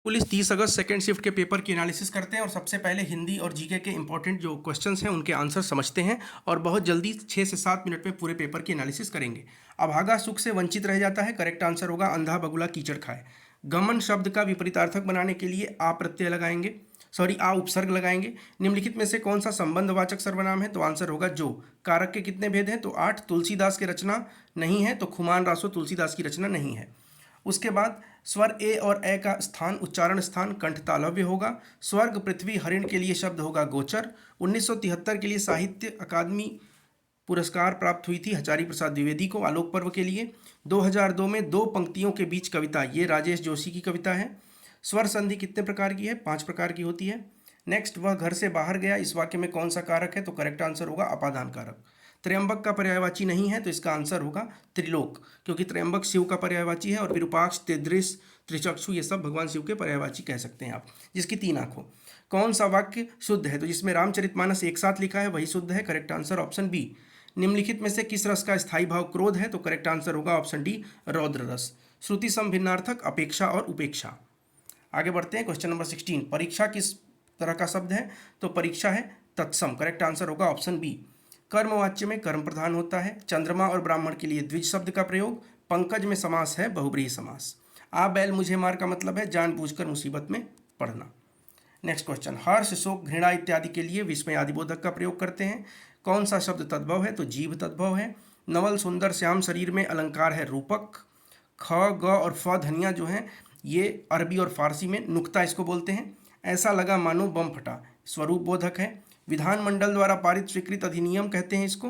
Police 30 अगस्त second shift के paper की analysis करते हैं और सबसे पहले हिंदी और जीके के इंपॉर्टेंट जो क्वेश्चंस हैं उनके आंसर समझते हैं और बहुत जल्दी 6 से 7 मिनट में पूरे पेपर की एनालिसिस करेंगे। अभागा सुख से वंचित रह जाता है, करेक्ट आंसर होगा अंधा बगुला कीचड़ खाए। गमन शब्द का विपरीतार्थक बनाने के लिए आ प्रत्यय लगाएंगे, आ उपसर्ग लगाएंगे। निम्नलिखित में से कौन सा संबंधवाचक सर्वनाम है? तो आंसर होगा जो। कारक के कितने भेद हैं? तो 8। तुलसीदास की रचना नहीं है, तो खुमान रासो तुलसीदास की रचना नहीं है। उसके बाद स्वर ए और ए का स्थान उच्चारण स्थान कंठ तालव्य होगा। स्वर्ग पृथ्वी हरिण के लिए शब्द होगा गोचर। 1973 के लिए साहित्य अकादमी पुरस्कार प्राप्त हुई थी हजारी प्रसाद द्विवेदी को आलोक पर्व के लिए। 2002 में 2 पंक्तियों के बीच कविता, ये राजेश जोशी की कविता है। स्वर संधि कितने प्रकार की है? 5 प्रकार की होती है। नेक्स्ट, वह घर से बाहर गया, इस वाक्य में कौन सा कारक है? तो करेक्ट आंसर होगा अपादान कारक। त्र्यंबक का पर्यायवाची नहीं है, तो इसका आंसर होगा त्रिलोक, क्योंकि त्र्यंबक शिव का पर्यायवाची है और विरूपाक्ष, त्रिदृश, त्रिचक्षु ये सब भगवान शिव के पर्यायवाची कह सकते हैं आप, जिसकी 3 आंख हो। कौन सा वाक्य शुद्ध है? तो जिसमें रामचरितमानस एक साथ लिखा है वही शुद्ध है, करेक्ट आंसर ऑप्शन बी। निम्नलिखित में से किस रस का स्थायी भाव क्रोध है? तो करेक्ट आंसर होगा ऑप्शन डी, रौद्र रस। श्रुति सम भिन्नार्थक अपेक्षा और उपेक्षा। आगे बढ़ते हैं, क्वेश्चन नंबर 16। परीक्षा किस तरह का शब्द है? तो परीक्षा है तत्सम, करेक्ट आंसर होगा ऑप्शन बी। कर्मवाच्य में कर्म प्रधान होता है। चंद्रमा और ब्राह्मण के लिए द्विज शब्द का प्रयोग। पंकज में समास है बहुब्रीहि समास। आ बैल मुझे मार का मतलब है जानबूझकर मुसीबत में पड़ना। नेक्स्ट क्वेश्चन, हर्ष शोक घृणा इत्यादि के लिए विस्मय आदिबोधक का प्रयोग करते हैं। कौन सा शब्द तद्भव है? तो जीव तद्भव है। नवल सुंदर श्याम शरीर में अलंकार है रूपक। ख ग और फ ध्वनियाँ जो हैं ये अरबी और फारसी में नुक्ता इसको बोलते हैं। ऐसा लगा मानो बम फटा, स्वरूप बोधक है। विधानमंडल द्वारा पारित स्वीकृत अधिनियम कहते हैं इसको।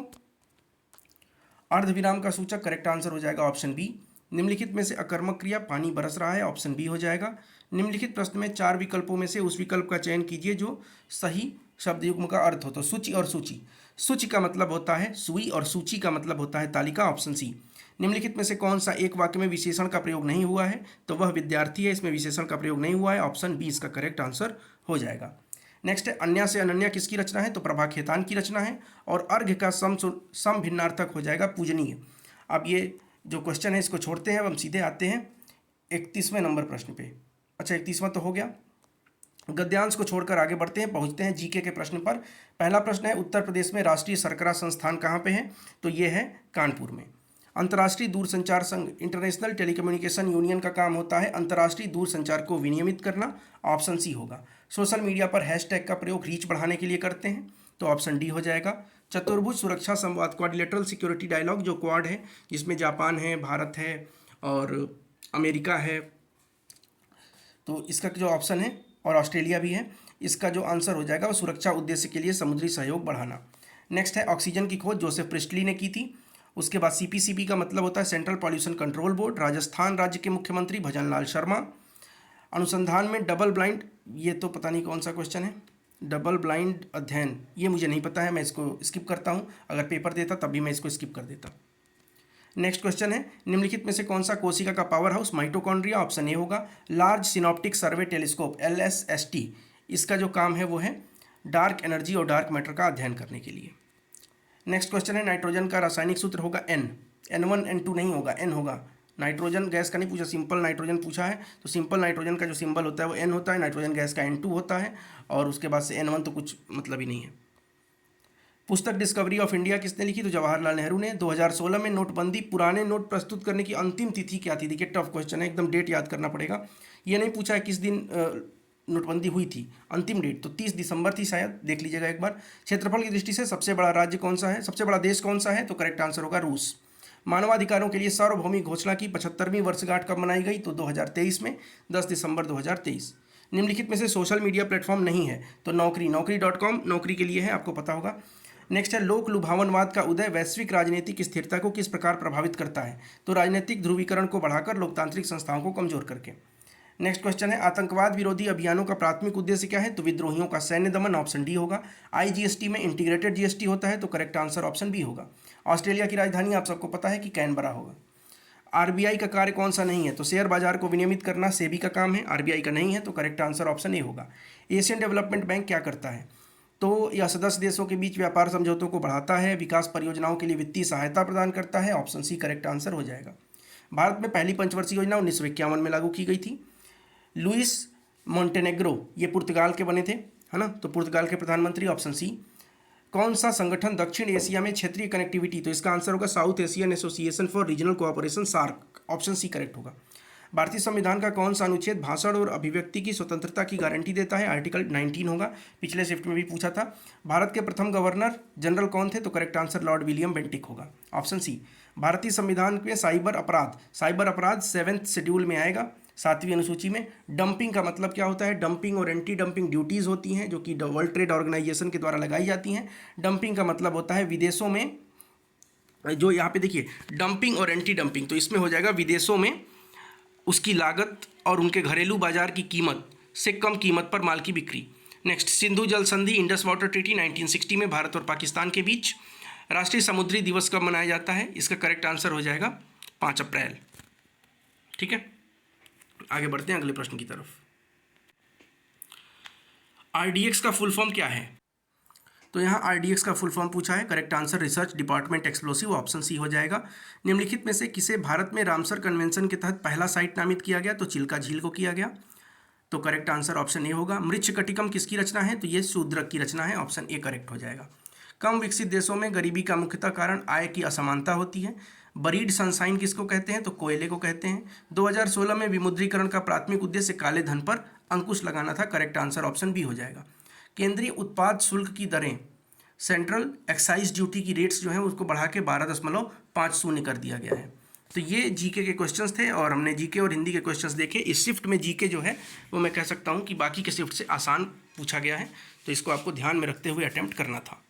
अर्धविराम का सूचक, करेक्ट आंसर हो जाएगा ऑप्शन बी। निम्नलिखित में से अकर्मक क्रिया पानी बरस रहा है, ऑप्शन बी हो जाएगा। निम्नलिखित प्रश्न में 4 विकल्पों में से उस विकल्प का चयन कीजिए जो सही शब्द युग्म का अर्थ हो। तो सूची और सूची, सूची का मतलब होता है सुई और सूची का मतलब होता है तालिका, ऑप्शन सी। निम्नलिखित में से कौन सा एक वाक्य में विशेषण का प्रयोग नहीं हुआ है? तो वह विद्यार्थी है, इसमें विशेषण का प्रयोग नहीं हुआ है, ऑप्शन बी इसका करेक्ट आंसर हो जाएगा। नेक्स्ट है, अन्या से अनन्या किसकी रचना है? तो प्रभा खेतान की रचना है। और अर्घ्य का सम भिन्नार्थक हो जाएगा पूजनीय। अब ये जो क्वेश्चन है इसको छोड़ते हैं, अब हम सीधे आते हैं 31वें नंबर प्रश्न पे। अच्छा 31वां तो हो गया, गद्यांश को छोड़कर आगे बढ़ते हैं, पहुंचते हैं जीके के प्रश्न पर। पहला प्रश्न है, उत्तर प्रदेश में राष्ट्रीय शर्करा संस्थान कहाँ पे है? तो ये है कानपुर में। अंतर्राष्ट्रीय दूरसंचार संघ इंटरनेशनल टेलीकम्युनिकेशन यूनियन का काम होता है अंतर्राष्ट्रीय दूरसंचार को विनियमित करना, ऑप्शन सी होगा। सोशल मीडिया पर हैशटैग का प्रयोग रीच बढ़ाने के लिए करते हैं, तो ऑप्शन डी हो जाएगा। चतुर्भुज सुरक्षा संवाद, क्वाड्रिलेटरल सिक्योरिटी डायलॉग, जो क्वाड है जिसमें जापान है, भारत है और अमेरिका है, तो इसका जो ऑप्शन है, और ऑस्ट्रेलिया भी है, इसका जो आंसर हो जाएगा वो सुरक्षा उद्देश्य के लिए समुद्री सहयोग बढ़ाना। नेक्स्ट है, ऑक्सीजन की खोज जोसेफ प्रिस्टली ने की थी। उसके बाद सीपीसीबी का मतलब होता है central pollution control board, Rajasthan राज्य के मुख्यमंत्री भजनलाल शर्मा। अनुसंधान में डबल ब्लाइंड, ये तो पता नहीं कौन सा क्वेश्चन है, डबल ब्लाइंड अध्ययन, ये मुझे नहीं पता है, मैं इसको स्किप करता हूँ। अगर पेपर देता तब भी मैं इसको स्किप कर देता। नेक्स्ट क्वेश्चन है, निम्नलिखित में से कौन सा कोशिका का power house? Mitochondria, option A होगा। लार्ज सिनॉप्टिक सर्वे टेलीस्कोप LSST, इसका जो काम है वो है डार्क एनर्जी और डार्क मैटर का अध्ययन करने के लिए। नेक्स्ट क्वेश्चन है, नाइट्रोजन का रासायनिक सूत्र होगा N1 N2 नहीं होगा, N होगा। नाइट्रोजन गैस का नहीं पूछा, सिंपल नाइट्रोजन पूछा है, तो सिंपल नाइट्रोजन का जो सिंबल होता है वो N होता है, नाइट्रोजन गैस का N2 होता है, और उसके बाद से N1 तो कुछ मतलब ही नहीं है। पुस्तक डिस्कवरी ऑफ इंडिया किसने लिखी? तो जवाहरलाल नेहरू ने। 2016 में नोटबंदी, पुराने नोट प्रस्तुत करने की अंतिम तिथि क्या थी? देखिए टफ क्वेश्चन है, एकदम डेट याद करना पड़ेगा। ये नहीं पूछा है किस दिन नोटबंदी हुई थी, अंतिम डेट तो 30 दिसंबर थी शायद, देख लीजिएगा एक बार। क्षेत्रफल की दृष्टि से सबसे बड़ा राज्य कौन सा है? सबसे बड़ा देश कौन सा है? तो करेक्ट आंसर होगा रूस। मानवाधिकारों के लिए सार्वभौमिक घोषणा की 75वीं वर्षगांठ कब मनाई गई? तो 2023 में, 10 दिसंबर 2023। निम्नलिखित में से सोशल मीडिया प्लेटफॉर्म नहीं है? तो नौकरी.com नौकरी के लिए है, आपको पता होगा। नेक्स्ट है, लोक लुभावनवाद का उदय वैश्विक राजनीतिक स्थिरता को किस प्रकार प्रभावित करता है? तो राजनीतिक ध्रुवीकरण को बढ़ाकर, लोकतांत्रिक संस्थाओं को कमजोर करके। नेक्स्ट क्वेश्चन है, आतंकवाद विरोधी अभियानों का प्राथमिक उद्देश्य क्या है? तो विद्रोहियों का सैन्य दमन, ऑप्शन डी होगा। IGST में इंटीग्रेटेड GST होता है, तो करेक्ट आंसर ऑप्शन बी होगा। ऑस्ट्रेलिया की राजधानी आप सबको पता है कि कैनबरा होगा। RBI का कार्य कौन सा नहीं है? तो शेयर बाजार को विनियमित करना सेबी का काम है, RBI का नहीं है, तो करेक्ट आंसर ऑप्शन ए होगा। एशियन डेवलपमेंट बैंक क्या करता है? तो यह सदस्य देशों के बीच व्यापार समझौतों को बढ़ाता है, विकास परियोजनाओं के लिए वित्तीय सहायता प्रदान करता है, ऑप्शन सी करेक्ट आंसर हो जाएगा। भारत में पहली पंचवर्षीय योजना 1951 में लागू की गई थी। लुइस मोंटेनेग्रो, ये पुर्तगाल के बने थे, है ना, तो पुर्तगाल के प्रधानमंत्री ऑप्शन सी। कौन सा संगठन दक्षिण एशिया में क्षेत्रीय कनेक्टिविटी, तो इसका आंसर होगा South Asian Association for Regional Cooperation, SAARC, option C correct होगा। भारतीय संविधान का कौन सा अनुच्छेद भाषण और अभिव्यक्ति की स्वतंत्रता की गारंटी देता है, आर्टिकल 19 होगा, पिछले शिफ्ट में भी पूछा था। भारत के प्रथम गवर्नर जनरल कौन थे, तो correct answer Lord William Bentinck होगा, ऑप्शन सी। भारतीय संविधान में साइबर अपराध 7th शेड्यूल में आएगा, 7वीं अनुसूची में। डंपिंग का मतलब क्या होता है, डंपिंग और एंटी डंपिंग ड्यूटीज़ होती हैं जो कि वर्ल्ड ट्रेड ऑर्गेनाइजेशन के द्वारा लगाई जाती हैं। डंपिंग का मतलब होता है विदेशों में, जो यहाँ पे देखिए डंपिंग और एंटी डंपिंग, तो इसमें हो जाएगा विदेशों में उसकी लागत और उनके घरेलू बाजार की कीमत से कम कीमत पर माल की बिक्री। नेक्स्ट, सिंधु जल संधि, इंडस वाटर ट्रीटी 1960 में भारत और पाकिस्तान के बीच। राष्ट्रीय समुद्री दिवस कब मनाया जाता है, इसका करेक्ट आंसर हो जाएगा 5 अप्रैल। ठीक है, आगे बढ़ते हैं अगले प्रश्न की तरफ। आरडीएक्स का फुल फॉर्म क्या है, तो यहाँ आरडीएक्स का फुल फॉर्म पूछा है, correct answer research department explosive, option C हो जाएगा। निम्नलिखित में से किसे भारत में रामसर कन्वेंशन के तहत पहला साइट नामित किया गया, तो चिल्का झील को किया गया, तो करेक्ट आंसर ऑप्शन ए होगा। मृच्छकटिकम किसकी रचना है, तो ये शूद्रक की रचना है, ऑप्शन ए करेक्ट हो जाएगा। कम विकसित देशों में गरीबी का मुख्यतः कारण आय की असमानता होती है। बरीड सनशाइन किसको कहते हैं, तो कोयले को कहते हैं। 2016 में विमुद्रीकरण का प्राथमिक उद्देश्य काले धन पर अंकुश लगाना था, करेक्ट आंसर ऑप्शन बी हो जाएगा। केंद्रीय उत्पाद शुल्क की दरें, सेंट्रल एक्साइज ड्यूटी की रेट्स जो हैं उसको बढ़ा के 12.50 कर दिया गया है। तो ये जीके के क्वेश्चंस थे और हमने जीके और हिंदी के क्वेश्चंस देखे। इस शिफ्ट में जीके जो है वो मैं कह सकता हूँ कि बाकी के शिफ्ट से आसान पूछा गया है, तो इसको आपको ध्यान में रखते हुए अटेम्प्ट करना था।